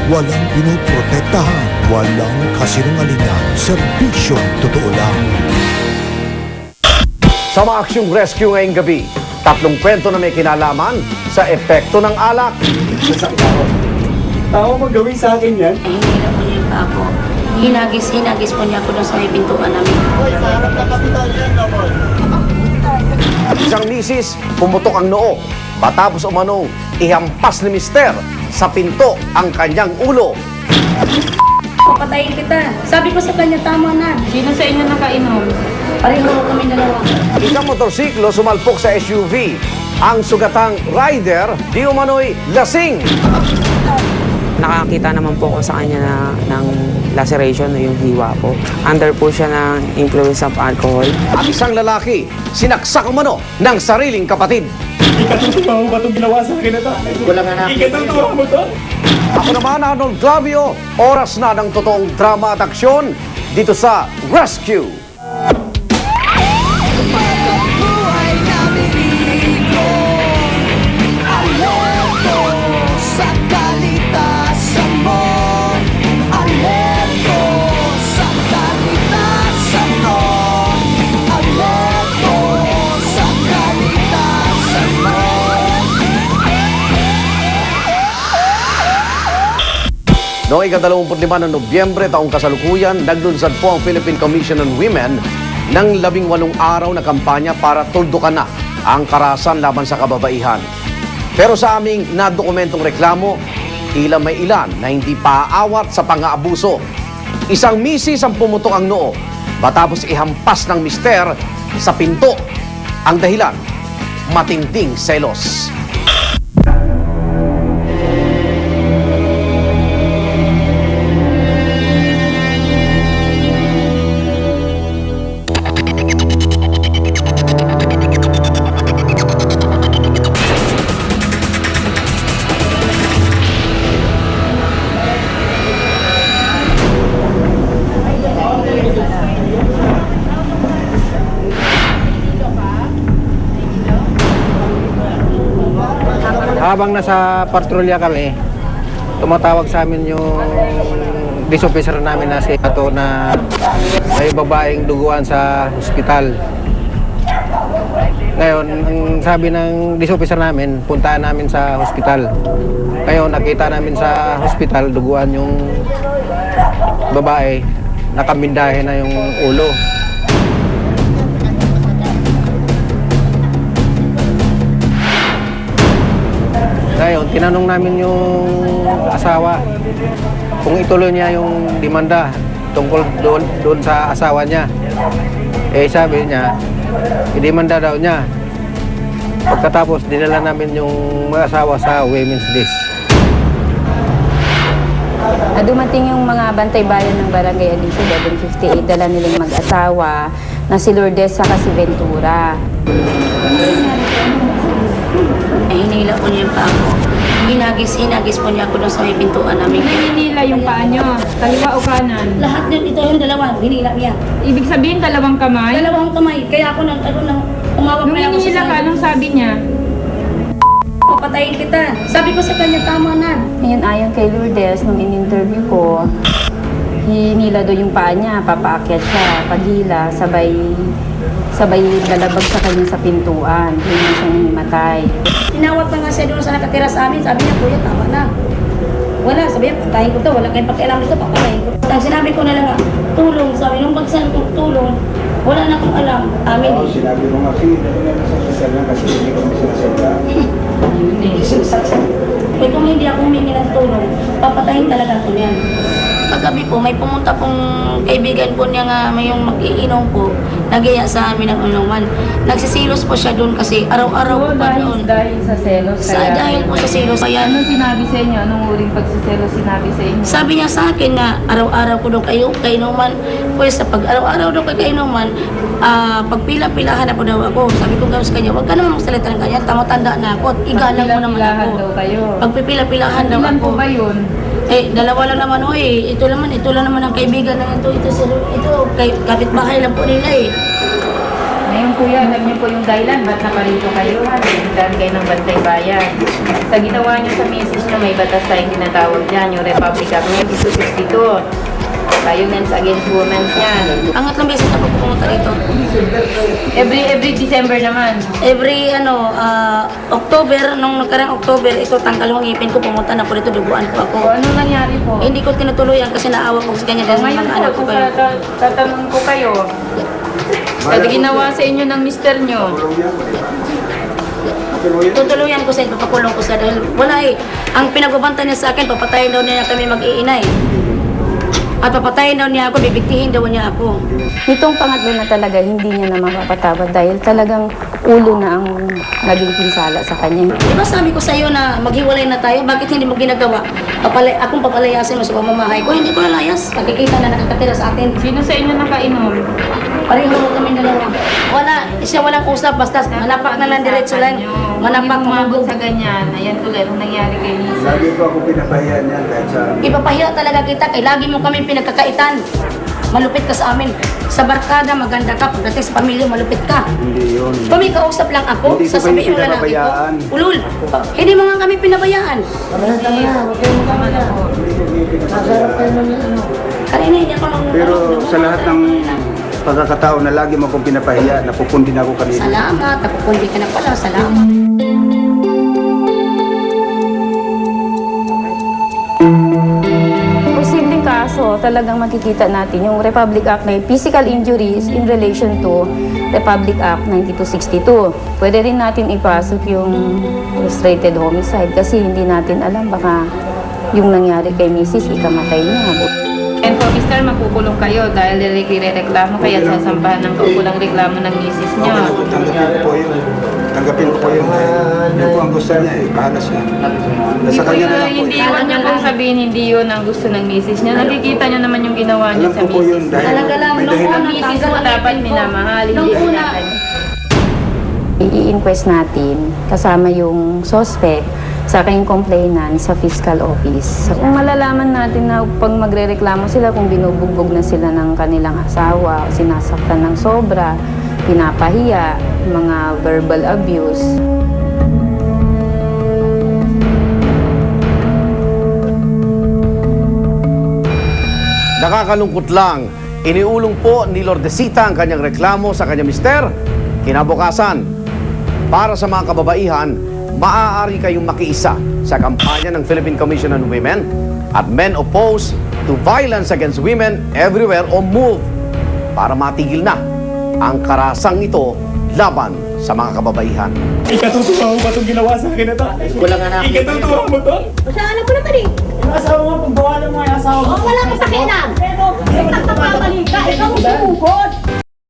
Walang pinoprotektahan, walang kasinungalingan, serbisyong totoo lang. Sa Maaksyong Rescue ngayong gabi, tatlong kwento na may kinalaman sa epekto ng alak. Tao mo gawin sa akin yan? Ay, hindi na po niya pa ako. Hinagis po niya ako doon sa may pintuan namin. Isang misis, pumutok ang noo. Matapos umanong, ihampas ni mister sa pinto ang kanyang ulo. Papatayin kita. Sabi ko sa kanya, tama na. Sino sa inyo nakainom? Pareho kami dalawa. Isang motorsiklo sumalpok sa SUV. Ang sugatang rider, di umano'y lasing. Nakakita naman po ko sa kanya ng laceration o yung hiwa po. Under po siya ng influence of alcohol. At isang lalaki, sinaksak umano ng sariling kapatid. Ikatutuwa mo ba itong ginawa sa akin na to? Walang anak. Ikatutuwa mo to? Ako naman, Arnold Clavio, oras na ng totoong drama at aksyon dito sa Rescue. Noong ika-25 ng Nobyembre taong kasalukuyan, naglunsad po ang Philippine Commission on Women ng 18 araw na kampanya para tuldukan na ang karahasan laban sa kababaihan. Pero sa aming nadokumentong reklamo, tila may ilan na hindi paaawat sa pang-aabuso. Isang misis ang pumutok ang noo matapos ihampas ng mister sa pinto. Ang dahilan, matinding selos. Habang nasa patrolya kami, tumatawag sa amin yung dish officer namin na si Ato na may babaeng duguan sa hospital. Ngayon, ang sabi ng dish officer namin, puntaan namin sa hospital. Ngayon, nakita namin sa hospital, duguan yung babae, nakamindahe na yung ulo. Ngayon, tinanong namin yung asawa kung ituloy niya yung demanda tungkol doon sa asawa niya. Eh sabi niya, idemanda daw niya. Pagkatapos, dinala namin yung asawa sa Women's List. Dumating yung mga bantay bayan ng Barangay Aliso 1158, dala nilang mag-asawa na si Lourdes saka si Ventura. Ay, hinila po niya pa ako. Hinagis po niya ako doon sa may pintuan namin. Hinila yung paa nyo, kaliwa o kanan? Lahat yun, ito yung dalawa, hinila niya. Ibig sabihin dalawang kamay? Dalawang kamay, kaya ako umawak Nung na ako hinila ka, anong sabi niya? Papatayin kita. Sabi ko sa kanya, tama na. Ngayon, ayon kay Lourdes, nung in-interview ko, hinila do yung paa niya, papaakyat siya. Paghila, sabay lalabag sa kanya sa pintuan. Hindi na siya himatay. Tinawag pa nga siya doon sa nakatira sa amin. Sabi niya, kuya, tama na. Wala, sabi niya, patayin ko to. Wala kayong pakialam dito, papatayin ko. Ang sinabi ko na lang nga, tulong. Sabi nung pagsan kong tulong, wala na akong alam. Amin. Sinabi mo nga, sa social lang kasi hindi ko sinasalita. Eh kung hindi ako humingi ng tulong, papatayin talaga ako niyan. Kagabi po, may pumunta pong kaibigan po niya nga, may yung mag-iinom po, nagaya sa amin ng inuman. Nagsisilos po siya doon kasi araw-araw po pa doon. Dahil sa selos. Dahil po sa silos. Kaya, Ano sinabi sa inyo? Anong uring pagsiselos sinabi sa inyo? sabi niya sa akin nga, araw-araw ko doon kayo kainuman. Pues pag araw-araw doon kayo kainuman, pagpila-pilahan na po daw ako. Sabi ko gano'n sa kanya, huwag ka naman magsalita ng kanya, tama-tanda na ako at igalang mo naman Pagpila-pilahan ako. daw kayo. Pagpipila-pilahan daw Ilan ako. po ba yun? Eh, dalawa lang naman ho eh. Ito lang naman ang kaibigan na ito. Ito kay kapitbahay lang po nila eh. Ngayon kuya, alam niyo po yung dahilan, ba't naparito kayo? Dahil kayo ng Bantay Bayan. Sa ginawa niyo sa misis niyo, may batas tayong tinatawag dyan, yung Republic Act 1962. Violence against women yan. Ang tatlong beses na po pumunta rito. Every December naman. Every October, nung nakarang October, ito tanggal yung ngipin ko, pumunta na po rito, duguan po ako. O ano nangyari po? Hindi ko tinutuluyan kasi naawa ko sa kanya dahil Ngayon mga po, anak ko kayo. tatanong ko kayo. Kasi ginawa sa inyo ng mister nyo. Tutuluyan ko sa ito, pakulong ko sa dahil wala eh. Ang pinagubanta niya sa akin, papatayin daw niya kami mag-iinay. At papatayin daw niya ako, bibigtihin daw niya ako. Nitong pangatlo na talaga, hindi niya na mapapatawad dahil talagang ulo na ang naging pinsala sa kanya. Di ba sabi ko sa iyo na maghiwalay na tayo, bakit hindi mo ginagawa? Akong papalayasin mo sa pamamahay ko, hindi ko nalayas. Pagkikita na nakakatira sa atin. Sino sa inyo nakainom? Pareho kami dalawa. Wala, siya walang usap, basta manapak na lang, diretso lang. Manapak umabot mo. sa ganyan, ayan tulad ang nangyari kay Nisa. Lagi ko ako pinapahiya niyan kahit sa... Ipapahiya talaga kita, kay lagi mo kami pinagkakaitan. Malupit ka sa amin. Sa barkada, maganda ka. Pagdating sa pamilya, malupit ka. Hindi yun. Pumikausap lang ako, Hindi ko sasabihin kayo mo lalaki ko. pinapabayaan. Ulul, hindi mo nga kami pinabayaan. Kanina hindi ako nang... Pero sa lahat ng pagkakataon na lagi mo akong pinapahiya, napupundi na ako kanina. Salamat, napupundi ka na pala, salamat. Posibleng kaso, talagang makikita natin yung Republic Act na physical injuries in relation to Republic Act 9262. Pwede rin natin ipasok yung frustrated homicide kasi hindi natin alam baka yung nangyari kay Mrs. ikamatay niya. And po, Mr. makukulong kayo dahil reklamo kaya sasampahan ng kaukulang reklamo ng Mrs. niyo. Tanggapin ko po yun. Tanggapin ko po yun. Yun po ang gusto niya eh. Bahala siya. Nasa kanya na lang po. Hindi yun niyo pong sabihin, hindi yun ang gusto ng Mrs. niya. Nakikita niyo naman yung ginawa niya Alam sa ko po yun Mrs. dahil Talaga lang, may nung dahilan. Ang Mrs. mo dapat minamahal, hindi Nung una, I-inquest natin kasama yung suspect sa aking complainant sa fiscal office. Kung malalaman natin na pag magrereklamo sila, kung binubugbog na sila ng kanilang asawa, sinasaktan ng sobra, pinapahiya, mga verbal abuse. Nakakalungkot lang, iniulong po ni Lordesita ang kanyang reklamo sa kanyang mister. Kinabukasan, para sa mga kababaihan, maaari kayong makiisa sa kampanya ng Philippine Commission on Women at Men Opposed to Violence Against Women Everywhere o MOVE para matigil na ang karasang ito laban sa mga kababaihan. Ikatutuwa mo ba itong ginawa sa akin na to? Wala nga na ako. Ikatutuwa mo to? Basta alam ko naman eh. Yung asawa mo, pagbawalan mo yung asawa mo. Oh, wala ka pakialam.